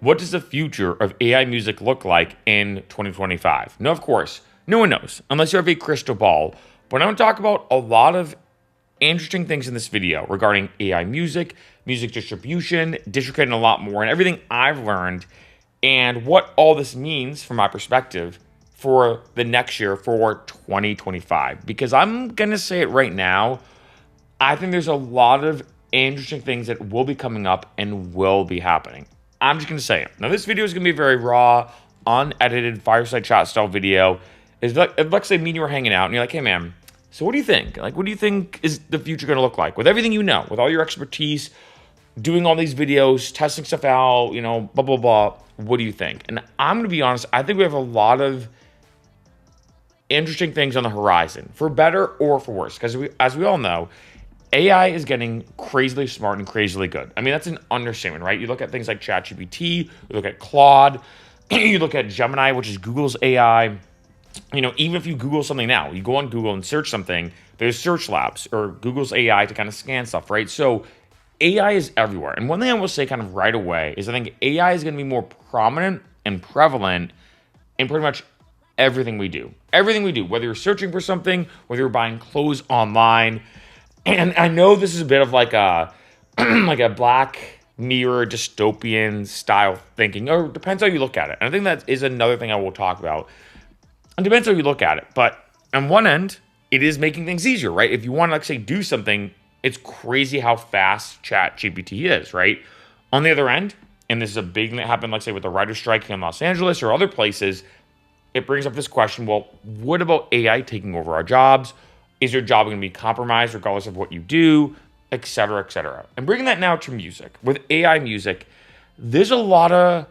What does the future of AI music look like in 2025? Now, of course, no one knows unless you have a crystal ball. But I'm going to talk about a lot of interesting things in this video regarding AI music, music distribution, DistroKid, and a lot more, and everything I've learned and what all this means from my perspective for the next year for 2025. Because I'm going to say it right now, I think there's a lot of interesting things that will be coming up and will be happening. I'm just going to say it. Now, this video is going to be a very raw, unedited, fireside chat style video. Let's say me and you were hanging out and you're like, hey, man, so what do you think? Like, what do you think is the future going to look like? With everything you know, with all your expertise, doing all these videos, testing stuff out, blah, blah, blah. What do you think? And I'm going to be honest, I think we have a lot of interesting things on the horizon, for better or for worse. Because as we all know, AI is getting crazily smart and crazily good. I mean, that's an understatement, right? You look at things like ChatGPT, you look at Claude, you look at Gemini, which is Google's AI. Even if you Google something now, you go on Google and search something, there's Search Labs or Google's AI to kind of scan stuff, right? So AI is everywhere. And one thing I will say kind of right away is I think AI is going to be more prominent and prevalent in pretty much everything we do. Everything we do, whether you're searching for something, whether you're buying clothes online. And I know this is a bit of like a like a Black Mirror dystopian style thinking, or depends how you look at it. And I think that is another thing I will talk about. It depends how you look at it. But on one end, it is making things easier, right? If you want to, like, say, do something, it's crazy how fast ChatGPT is, right? On the other end, and this is a big thing that happened, like, say, with the writer's strike in Los Angeles or other places, it brings up this question, well, what about AI taking over our jobs? Is your job going to be compromised regardless of what you do, et cetera, et cetera? And bringing that now to music. With AI music, there's a lot of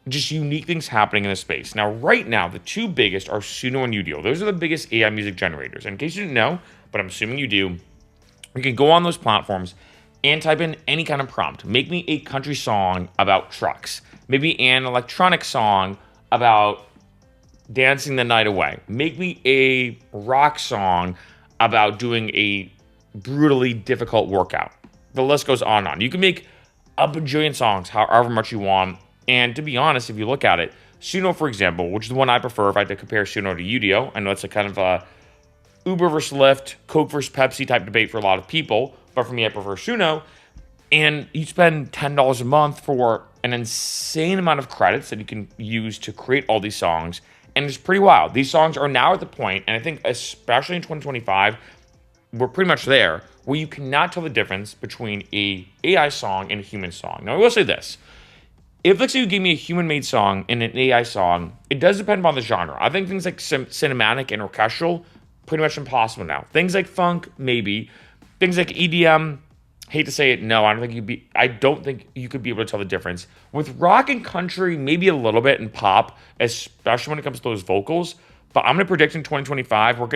just unique things happening in the space. Now, right now, the two biggest are Suno and Udio. Those are the biggest AI music generators. And in case you didn't know, but I'm assuming you do, you can go on those platforms and type in any kind of prompt. Make me a country song about trucks. Maybe an electronic song about dancing the night away. Make me a rock song about doing a brutally difficult workout. The list goes on and on. You can make a bajillion songs however much you want. And to be honest, if you look at it, Suno, for example, which is the one I prefer if I had to compare Suno to Udio, I know it's a kind of a Uber versus Lyft, Coke versus Pepsi type debate for a lot of people, but for me, I prefer Suno. And you spend $10 a month for an insane amount of credits that you can use to create all these songs. And it's pretty wild. These songs are now at the point, and I think especially in 2025, we're pretty much there, where you cannot tell the difference between a AI song and a human song. Now, I will say this. If, let's say, you give me a human-made song and an AI song, it does depend upon the genre. I think things like cinematic and orchestral, pretty much impossible now. Things like funk, maybe. Things like EDM, hate to say it, no, I don't think you could be able to tell the difference. With rock and country, maybe a little bit, and pop, especially when it comes to those vocals. But I'm going to predict in 2025, we're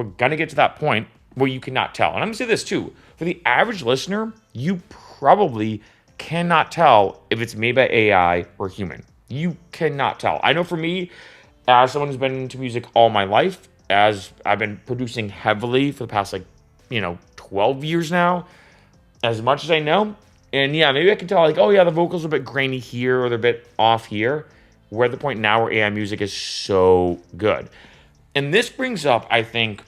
gonna get to that point where you cannot tell. And I'm going to say this too. For the average listener, you probably cannot tell if it's made by AI or human. You cannot tell. I know for me, as someone who's been into music all my life, as I've been producing heavily for the past 12 years now, as much as I know, and yeah, maybe I can tell oh yeah, the vocals are a bit grainy here or they're a bit off here. We're at the point now where AI music is so good. And this brings up, I think,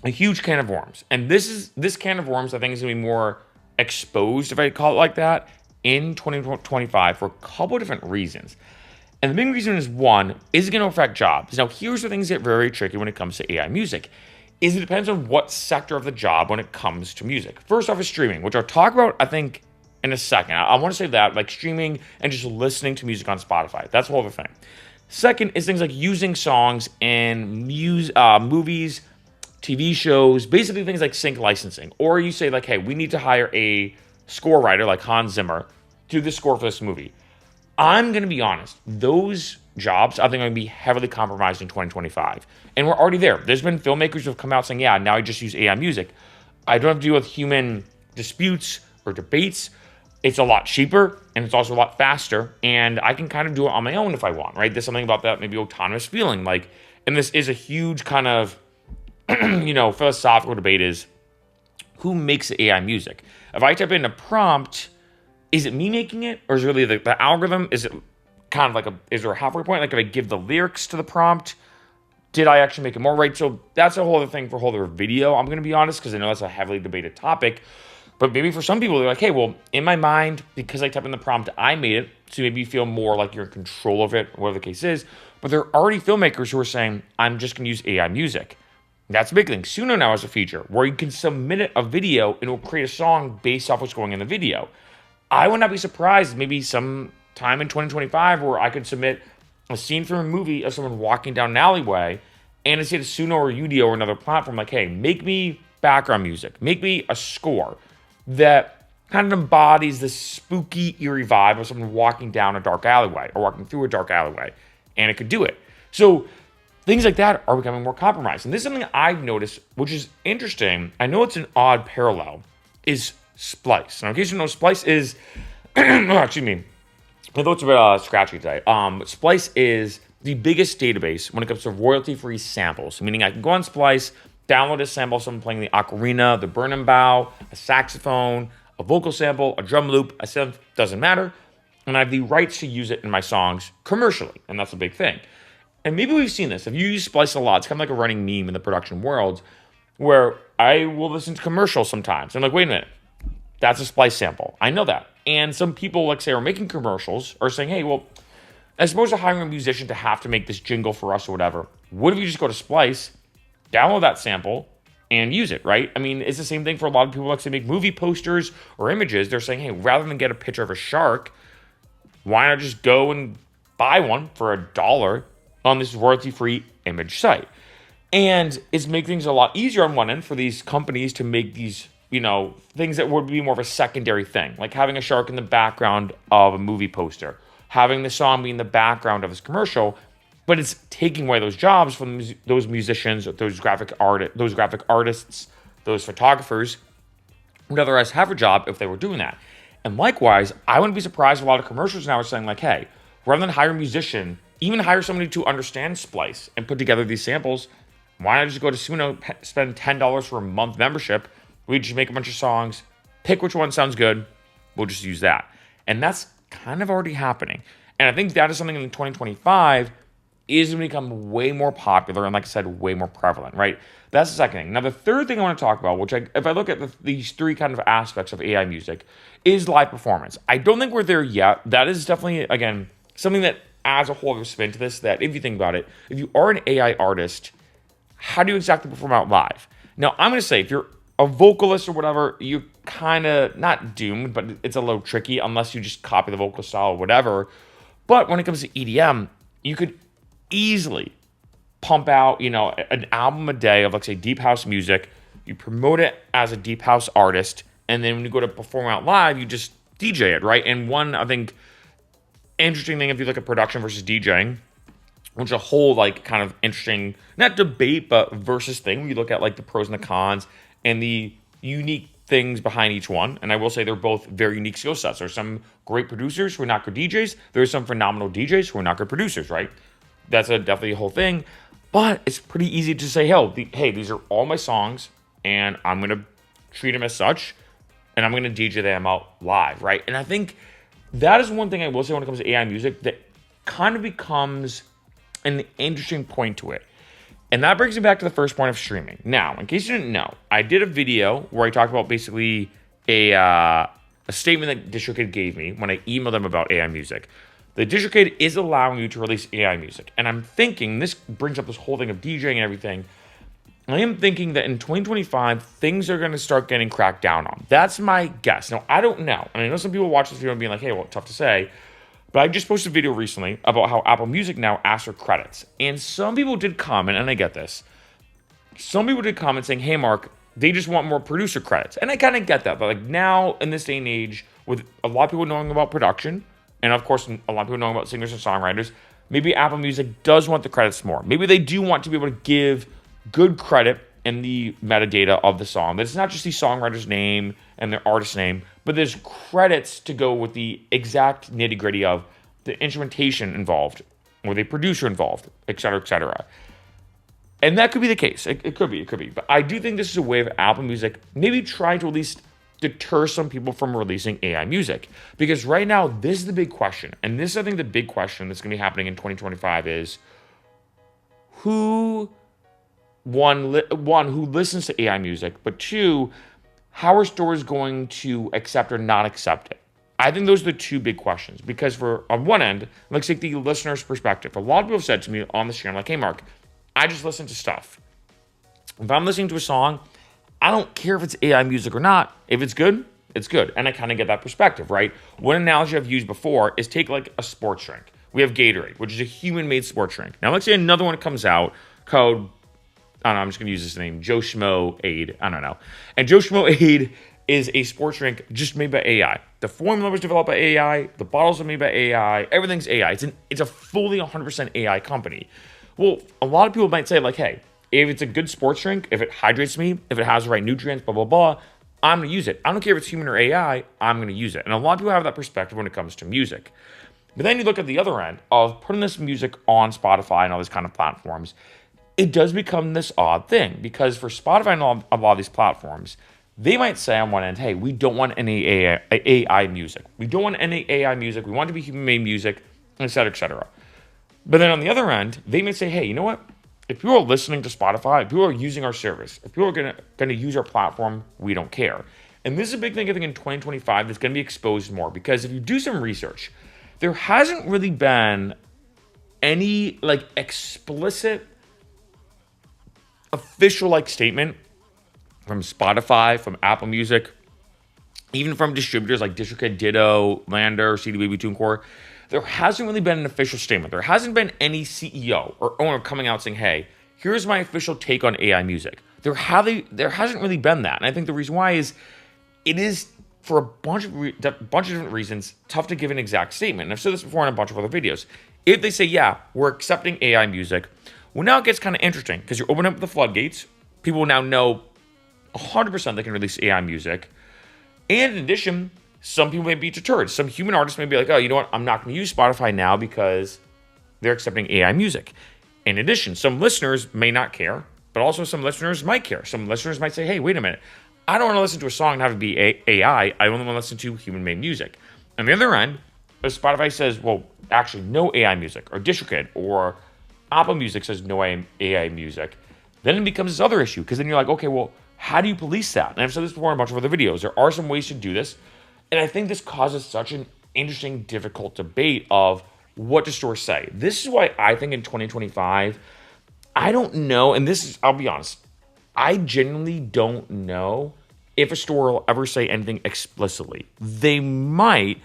a huge can of worms. And this can of worms, I think, is going to be more exposed, if I call it like that, in 2025 for a couple of different reasons. And the main reason is, one, is it going to affect jobs? Now, here's where things get very tricky when it comes to AI music. It depends on what sector of the job when it comes to music. First off is streaming, which I'll talk about, I think, in a second. I want to say that, like streaming and just listening to music on Spotify. That's a whole other thing. Second is things like using songs in movies, TV shows, basically things like sync licensing. Or you say hey, we need to hire a score writer like Hans Zimmer to do the score for this movie. I'm going to be honest, those jobs I think are going to be heavily compromised in 2025. And we're already there. There's been filmmakers who have come out saying, yeah, now I just use AI music. I don't have to deal with human disputes or debates. It's a lot cheaper and it's also a lot faster. And I can kind of do it on my own if I want, right? There's something about that maybe autonomous feeling. And this is a huge kind of philosophical debate is who makes AI music. If I type in a prompt, is it me making it, or is it really the algorithm? Is it kind of like is there a halfway point? Like, did I give the lyrics to the prompt? Did I actually make it more right? So that's a whole other thing for a whole other video, I'm going to be honest, because I know that's a heavily debated topic. But maybe for some people, they're like, hey, well, in my mind, because I typed in the prompt, I made it. So maybe you feel more like you're in control of it, whatever the case is. But there are already filmmakers who are saying, I'm just going to use AI music. That's a big thing. Suno now has a feature where you can submit a video and it will create a song based off what's going in the video. I would not be surprised maybe sometime in 2025 where I could submit a scene from a movie of someone walking down an alleyway, and it's either Suno or Udio or another platform like, hey, make me background music, make me a score that kind of embodies this spooky, eerie vibe of someone walking down a dark alleyway or walking through a dark alleyway, and it could do it. So things like that are becoming more compromised. And this is something I've noticed, which is interesting. I know it's an odd parallel, is Splice. Now, in case you know, Splice is, excuse me, my throat's a bit scratchy today. Splice is the biggest database when it comes to royalty-free samples, meaning I can go on Splice, download a sample of someone playing the ocarina, the Bernenbau, a saxophone, a vocal sample, a drum loop, a synth, doesn't matter, and I have the rights to use it in my songs commercially, and that's a big thing. And maybe we've seen this. If you use Splice a lot, it's kind of like a running meme in the production world, where I will listen to commercials sometimes. I'm like, wait a minute, that's a Splice sample. I know that. And some people, like say, are making commercials, are saying, hey, well, as opposed to hiring a musician to have to make this jingle for us or whatever, what if you just go to Splice, download that sample, and use it, right? I mean, it's the same thing for a lot of people, like say, make movie posters or images. They're saying, hey, rather than get a picture of a shark, why not just go and buy one for $1 on this royalty-free image site? And it's making things a lot easier on one end for these companies to make these, things that would be more of a secondary thing, like having a shark in the background of a movie poster, having the song be in the background of this commercial, but it's taking away those jobs from those musicians, those graphic artists, those photographers, who would otherwise have a job if they were doing that. And likewise, I wouldn't be surprised if a lot of commercials now are saying like, hey, rather than hire a musician, even hire somebody to understand Splice and put together these samples, why not just go to Suno, spend $10 for a month membership? We just make a bunch of songs, pick which one sounds good, we'll just use that. And that's kind of already happening. And I think that is something in 2025 is going to become way more popular and, like I said, way more prevalent, right? That's the second thing. Now, the third thing I want to talk about, which if I look at these three kind of aspects of AI music, is live performance. I don't think we're there yet. That is definitely, again, something that adds a whole other spin to this, that if you think about it, if you are an AI artist, how do you exactly perform out live? Now, I'm going to say, if you're a vocalist or whatever, you're kind of not doomed, but it's a little tricky unless you just copy the vocal style or whatever. But when it comes to EDM, you could easily pump out, an album a day of, like, say, deep house music. You promote it as a deep house artist, and then when you go to perform out live, you just DJ it, right? And one, I think, interesting thing if you look at production versus DJing, which is a whole, like, kind of interesting, not debate, but versus thing, where you look at, like, the pros and the cons and the unique things behind each one. And I will say they're both very unique skill sets. There's some great producers who are not good DJs. There's some phenomenal DJs who are not good producers, right? That's definitely a whole thing. But it's pretty easy to say, hey, these are all my songs, and I'm going to treat them as such, and I'm going to DJ them out live, right? And I think that is one thing I will say when it comes to AI music that kind of becomes an interesting point to it. And that brings me back to the first point of streaming. Now, in case you didn't know, I did a video where I talked about basically a statement that DistroKid gave me when I emailed them about AI music. The DistroKid is allowing you to release AI music. And I'm thinking, this brings up this whole thing of DJing and everything. I am thinking that in 2025, things are going to start getting cracked down on. That's my guess. Now, I don't know. And I know some people watch this video and being like, hey, well, tough to say. But I just posted a video recently about how Apple Music now asks for credits. And some people did comment, and I get this. Some people did comment saying, hey, Mark, they just want more producer credits. And I kind of get that. But like now, in this day and age, with a lot of people knowing about production, and of course, a lot of people knowing about singers and songwriters, maybe Apple Music does want the credits more. Maybe they do want to be able to give good credit in the metadata of the song. That it's not just the songwriter's name and their artist's name, but there's credits to go with the exact nitty-gritty of the instrumentation involved, or the producer involved, et cetera, et cetera. And that could be the case. It could be. But I do think this is a way of Apple Music maybe trying to at least deter some people from releasing AI music? Because right now, this is the big question. And this, I think, the big question that's going to be happening in 2025 is who, one, who listens to AI music, but two, how are stores going to accept or not accept it? I think those are the two big questions. Because on one end, let's take the listener's perspective. A lot of people have said to me on this channel, like, hey, Mark, I just listen to stuff. If I'm listening to a song, I don't care if it's AI music or not. If it's good, it's good. And I kind of get that perspective, right? One analogy I've used before is take like a sports drink. We have Gatorade, which is a human-made sports drink. Now, let's say another one comes out called, I don't know, I'm just going to use this name, Joe Schmo Aid. I don't know. And Joe Schmo Aid is a sports drink just made by AI. The formula was developed by AI. The bottles are made by AI. Everything's AI. It's a fully 100% AI company. Well, a lot of people might say like, hey, if it's a good sports drink, if it hydrates me, if it has the right nutrients, blah, blah, blah, I'm going to use it. I don't care if it's human or AI, I'm going to use it. And a lot of people have that perspective when it comes to music. But then you look at the other end of putting this music on Spotify and all these kind of platforms, it does become this odd thing. Because for Spotify and a lot of these platforms, they might say on one end, hey, we don't want any AI music. We don't want any AI music. We want it to be human-made music, et cetera, et cetera. But then on the other end, they may say, hey, you know what? If people are listening to Spotify, if people are using our service, if people are going to use our platform, we don't care. And this is a big thing I think in 2025 that's going to be exposed more. Because if you do some research, there hasn't really been any like explicit official like statement from Spotify, from Apple Music, even from distributors like DistroKid, Ditto, Lander, CD Baby, TuneCore. There hasn't really been an official statement. There hasn't been any CEO or owner coming out saying, hey, here's my official take on AI music. There hasn't really been that. And I think the reason why is it is, for a bunch of different reasons, tough to give an exact statement. And I've said this before in a bunch of other videos. If they say, yeah, we're accepting AI music, well, now it gets kind of interesting because you're opening up the floodgates. People will now know 100% they can release AI music. And in addition, some people may be deterred. Some human artists may be like, oh, you know what? I'm not going to use Spotify now because they're accepting AI music. In addition, some listeners may not care, but also some listeners might care. Some listeners might say, hey, wait a minute. I don't want to listen to a song and have it be AI. I only want to listen to human-made music. On the other end, if Spotify says, well, actually, no AI music, or DistroKid, or Apple Music says no AI music, then it becomes this other issue. Because then you're like, okay, well, how do you police that? And I've said this before in a bunch of other videos. There are some ways to do this. And I think this causes such an interesting, difficult debate of what do stores say. This is why I think in 2025, I don't know, and this is, I'll be honest, I genuinely don't know if a store will ever say anything explicitly. They might,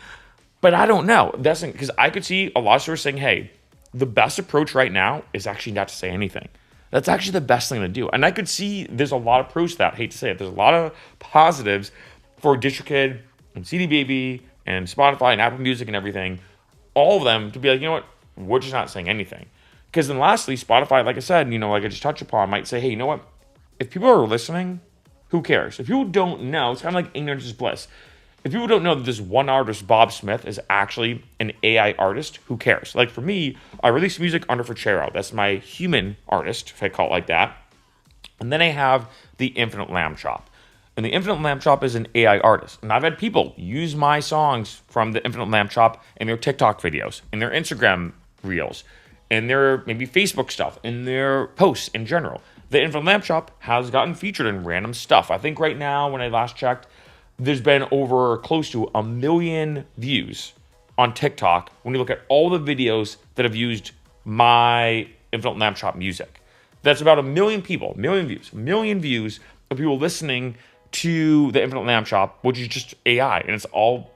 but I don't know. That's because I could see a lot of stores saying, hey, the best approach right now is actually not to say anything. That's actually the best thing to do. And I could see there's a lot of pros to that. I hate to say it. There's a lot of positives for DistroKid and CD Baby and Spotify and Apple Music and everything. All of them to be like, you know what? We're just not saying anything. Because then lastly, Spotify, like I said, like I just touched upon, might say, hey, you know what? If people are listening, who cares? If people don't know, it's kind of like ignorance is bliss. If people don't know that this one artist, Bob Smith, is actually an AI artist, who cares? Like for me, I release music under Fuchero. That's my human artist, if I call it like that. And then I have the Infinite Lamb Chop. And the Infinite Lamb Chop is an AI artist. And I've had people use my songs from the Infinite Lamb Chop in their TikTok videos, in their Instagram reels, in their maybe Facebook stuff, in their posts in general. The Infinite Lamb Chop has gotten featured in random stuff. I think right now, when I last checked, there's been over close to 1 million views on TikTok when you look at all the videos that have used my Infinite Lamb Chop music. That's about 1 million people, 1 million views of people listening to the Infinite Lamb Chop, which is just AI, and it's all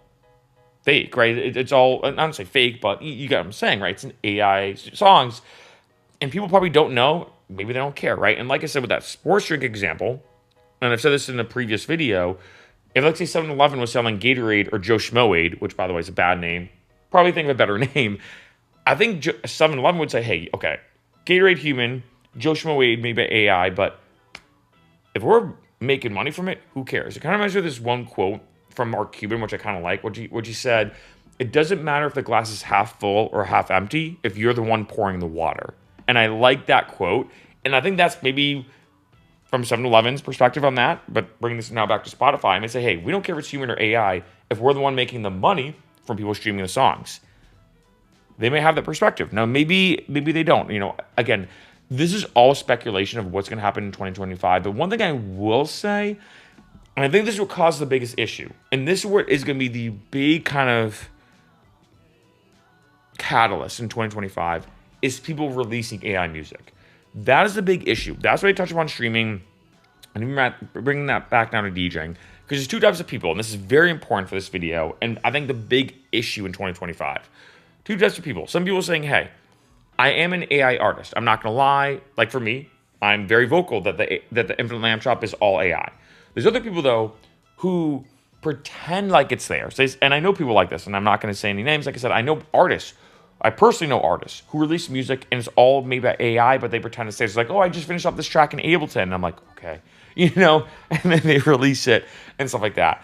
fake, right? It's all, I don't say fake, but you get what I'm saying, right? It's an AI songs, and people probably don't know, maybe they don't care, right? And like I said with that sports drink example, and I've said this in a previous video, if let's say 7-Eleven was selling Gatorade or Joe Schmo Aid, which by the way is a bad name, probably think of a better name, I think 7-Eleven would say, hey, okay, Gatorade human, Joe Schmo Aid maybe AI, but if we're making money from it, who cares? It kind of reminds me of this one quote from Mark Cuban, which I kind of like, which he said, it doesn't matter if the glass is half full or half empty if you're the one pouring the water. And I like that quote. And I think that's maybe from 7-Eleven's perspective on that, but bring this now back to Spotify and say, hey, we don't care if it's human or AI if we're the one making the money from people streaming the songs. They may have that perspective. Now, maybe they don't. Again, this is all speculation of what's going to happen in 2025. But one thing I will say, and I think this is what causes the biggest issue, and this is what is going to be the big kind of catalyst in 2025, is people releasing AI music. That is the big issue. That's why I touch upon streaming and even bringing that back down to DJing. Because there's two types of people, and this is very important for this video, and I think the big issue in 2025. Two types of people. Some people saying, hey, I am an AI artist. I'm not going to lie. Like for me, I'm very vocal that the Infinite Lamb Shop is all AI. There's other people, though, who pretend like it's there. And I know people like this, and I'm not going to say any names. Like I said, I know artists. I personally know artists who release music, and it's all made by AI, but they pretend to say, it's like, oh, I just finished up this track in Ableton. And I'm like, okay. And then they release it and stuff like that.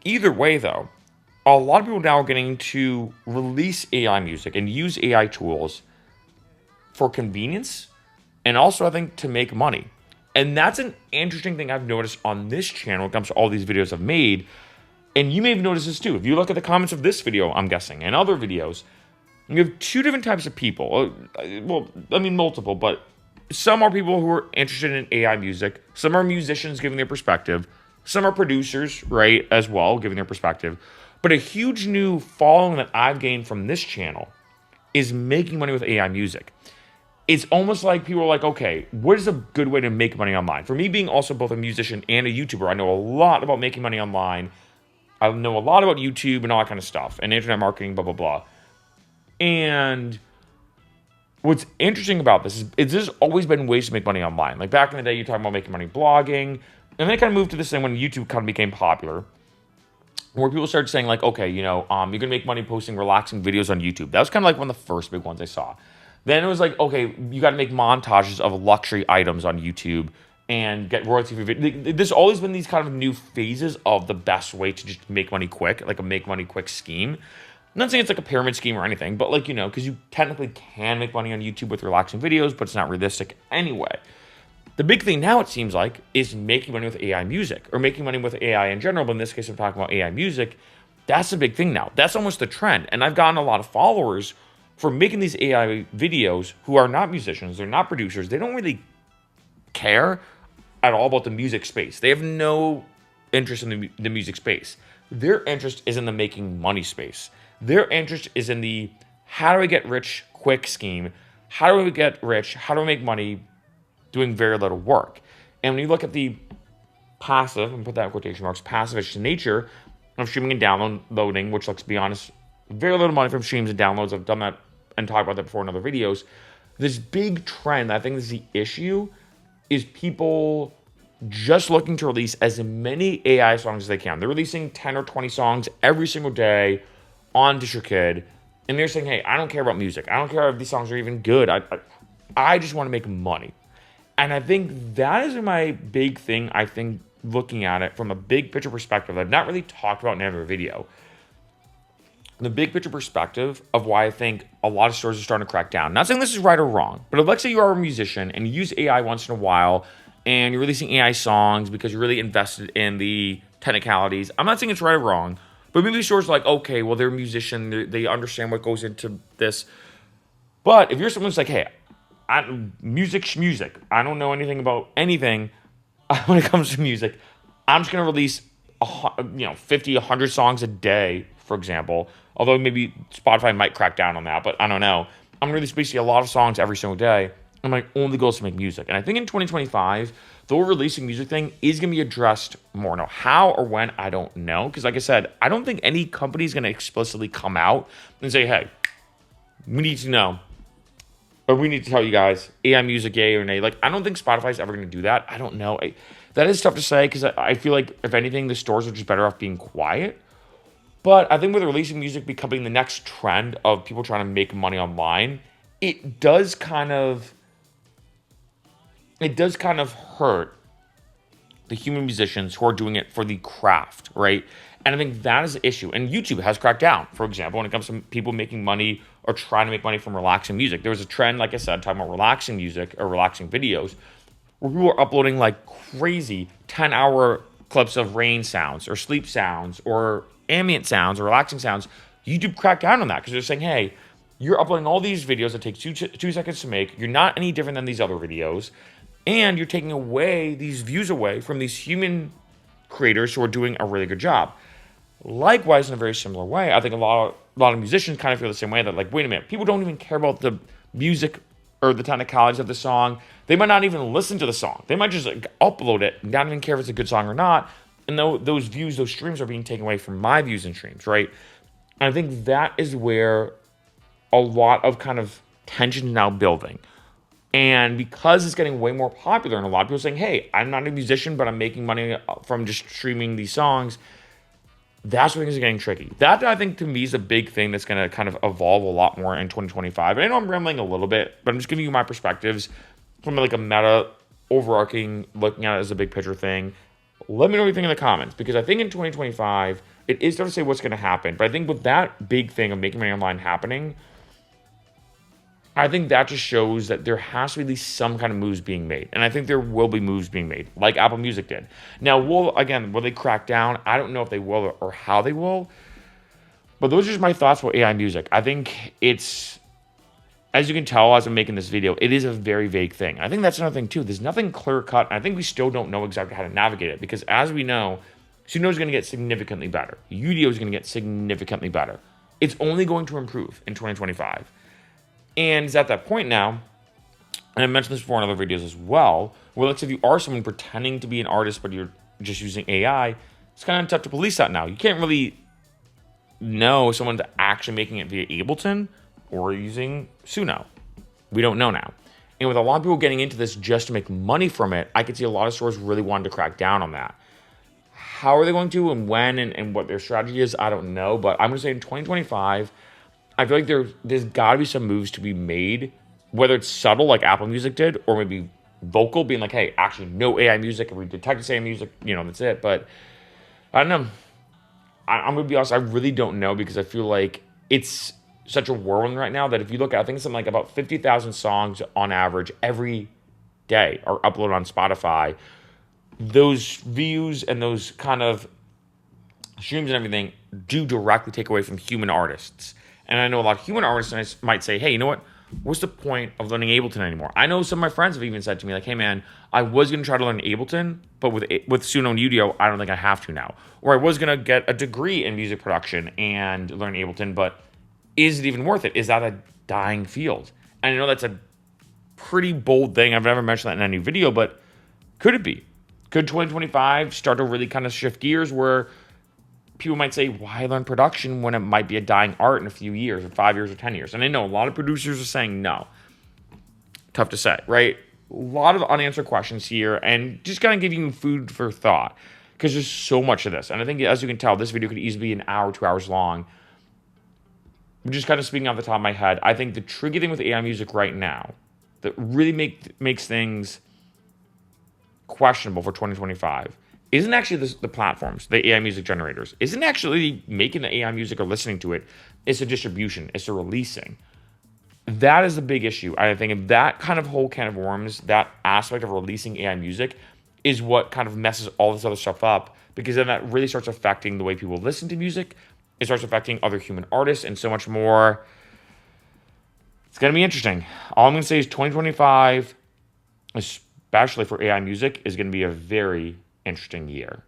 Either way, though, a lot of people now are getting to release AI music and use AI tools for convenience and also, I think, to make money. And that's an interesting thing I've noticed on this channel when it comes to all these videos I've made. And you may have noticed this too. If you look at the comments of this video, I'm guessing, and other videos, you have two different types of people. Well, I mean, multiple, but some are people who are interested in AI music. Some are musicians giving their perspective. Some are producers, right, as well, giving their perspective. But a huge new following that I've gained from this channel is making money with AI music. It's almost like people are like, okay, what is a good way to make money online? For me, being also both a musician and a YouTuber, I know a lot about making money online. I know a lot about YouTube and all that kind of stuff, and internet marketing, blah, blah, blah. And what's interesting about this is there's always been ways to make money online. Like back in the day, you're talking about making money blogging, and then it kind of moved to this thing when YouTube kind of became popular, where people started saying like, okay, you're gonna make money posting relaxing videos on YouTube. That was kind of like one of the first big ones I saw. Then it was like, okay, you got to make montages of luxury items on YouTube and get royalty for video. There's always been these kind of new phases of the best way to just make money quick, like a make money quick scheme. I'm not saying it's like a pyramid scheme or anything, but like, because you technically can make money on YouTube with relaxing videos, but it's not realistic anyway. The big thing now, it seems like, is making money with AI music or making money with AI in general. But in this case, I'm talking about AI music. That's the big thing now. That's almost the trend. And I've gotten a lot of followers for making these AI videos who are not musicians. They're not producers. They don't really care at all about the music space. They have no interest in the music space. Their interest is in the making money space. Their interest is in the how do I get rich quick scheme. How do we get rich? How do we make money doing very little work? And when you look at the passive, and put that in quotation marks, passive nature of streaming and downloading, which, let's be honest, very little money from streams and downloads. I've done that and talked about that before in other videos. This big trend, I think this is the issue, is people just looking to release as many AI songs as they can. They're releasing 10 or 20 songs every single day on DistroKid, and they're saying, hey, I don't care about music. I don't care if these songs are even good. I just want to make money. And I think that is my big thing, I think, looking at it from a big picture perspective. I've not really talked about in every video. The big picture perspective of why I think a lot of stores are starting to crack down. Not saying this is right or wrong, but if, let's say you are a musician and you use AI once in a while and you're releasing AI songs because you're really invested in the technicalities. I'm not saying it's right or wrong, but maybe stores are like, okay, well, they're a musician. They understand what goes into this. But if you're someone who's like, hey, music's music. I don't know anything about anything when it comes to music. I'm just going to release 50, 100 songs a day, for example. Although maybe Spotify might crack down on that, but I don't know. I'm going to release basically a lot of songs every single day, and my only goal is to make music. And I think in 2025, the whole releasing music thing is going to be addressed more. Now, how or when, I don't know. Because like I said, I don't think any company is going to explicitly come out and say, hey, we need to know, or we need to tell you guys, AI music, yay or nay. Like, I don't think Spotify's ever going to do that. I don't know. That is tough to say because I feel like, if anything, the stores are just better off being quiet. But I think with releasing music becoming the next trend of people trying to make money online, it does kind of hurt the human musicians who are doing it for the craft, right? And I think that is the issue. And YouTube has cracked down, for example, when it comes to people making money or trying to make money from relaxing music. There was a trend, like I said, talking about relaxing music or relaxing videos. where people are uploading like crazy 10-hour clips of rain sounds or sleep sounds or ambient sounds or relaxing sounds. YouTube cracked down on that because they're saying, hey, you're uploading all these videos that take 2 seconds to make. You're not any different than these other videos. And you're taking away these views away from these human creators who are doing a really good job. Likewise, in a very similar way, I think a lot of musicians kind of feel the same way, that like, wait a minute, people don't even care about the music or the technicalities of the song. They might not even listen to the song. They might just like upload it and not even care if it's a good song or not. And those views, those streams are being taken away from my views and streams, right? And I think that is where a lot of kind of tension is now building. And because it's getting way more popular and a lot of people saying, hey, I'm not a musician, but I'm making money from just streaming these songs, that's where things are getting tricky. That, I think, to me, is a big thing that's going to kind of evolve a lot more in 2025. And I know I'm rambling a little bit, but I'm just giving you my perspectives from like a meta, overarching, looking at it as a big picture thing. Let me know what you think in the comments, because I think in 2025, it is tough to say what's going to happen. But I think with that big thing of making money online happening, I think that just shows that there has to be at least some kind of moves being made. And I think there will be moves being made, like Apple Music did. Now, will they crack down? I don't know if they will or how they will. But those are just my thoughts about AI music. I think it's, as you can tell as I'm making this video, it is a very vague thing. I think that's another thing too. There's nothing clear cut. I think we still don't know exactly how to navigate it, because as we know, Suno is going to get significantly better. Udio is going to get significantly better. It's only going to improve in 2025. And it's at that point now, and I mentioned this before in other videos as well, where let's say if you are someone pretending to be an artist, but you're just using AI, it's kind of tough to police that now. You can't really know if someone's actually making it via Ableton or using Suno. We don't know now. And with a lot of people getting into this just to make money from it, I could see a lot of stores really wanting to crack down on that. How are they going to, and when, and what their strategy is, I don't know. But I'm going to say in 2025, I feel like there's got to be some moves to be made, whether it's subtle like Apple Music did, or maybe vocal, being like, hey, actually no AI music, and we detect AI music, that's it. But I don't know. I'm going to be honest, I really don't know, because I feel like it's such a whirlwind right now that if you look at, I think something like about 50,000 songs on average every day are uploaded on Spotify. Those views and those kind of streams and everything do directly take away from human artists. And I know a lot of human artists might say, hey, you know what? What's the point of learning Ableton anymore? I know some of my friends have even said to me, like, hey, man, I was going to try to learn Ableton, but with Suno and Udio, I don't think I have to now. Or I was going to get a degree in music production and learn Ableton, but is it even worth it? Is that a dying field? And I know that's a pretty bold thing. I've never mentioned that in any video, but could it be? Could 2025 start to really kind of shift gears where people might say, why learn production when it might be a dying art in a few years, or 5 years, or 10 years? And I know a lot of producers are saying no. Tough to say, right? A lot of unanswered questions here, and just kind of giving you food for thought, because there's so much of this. And I think, as you can tell, this video could easily be an hour, 2 hours long. Just kind of speaking off the top of my head, I think the tricky thing with AI music right now that really makes things questionable for 2025 isn't actually the platforms, the AI music generators, isn't actually making the AI music or listening to it. It's the distribution. It's the releasing. That is the big issue. I think if that kind of whole can of worms, that aspect of releasing AI music, is what kind of messes all this other stuff up, because then that really starts affecting the way people listen to music. It starts affecting other human artists and so much more. It's going to be interesting. All I'm going to say is 2025, especially for AI music, is going to be a very interesting year.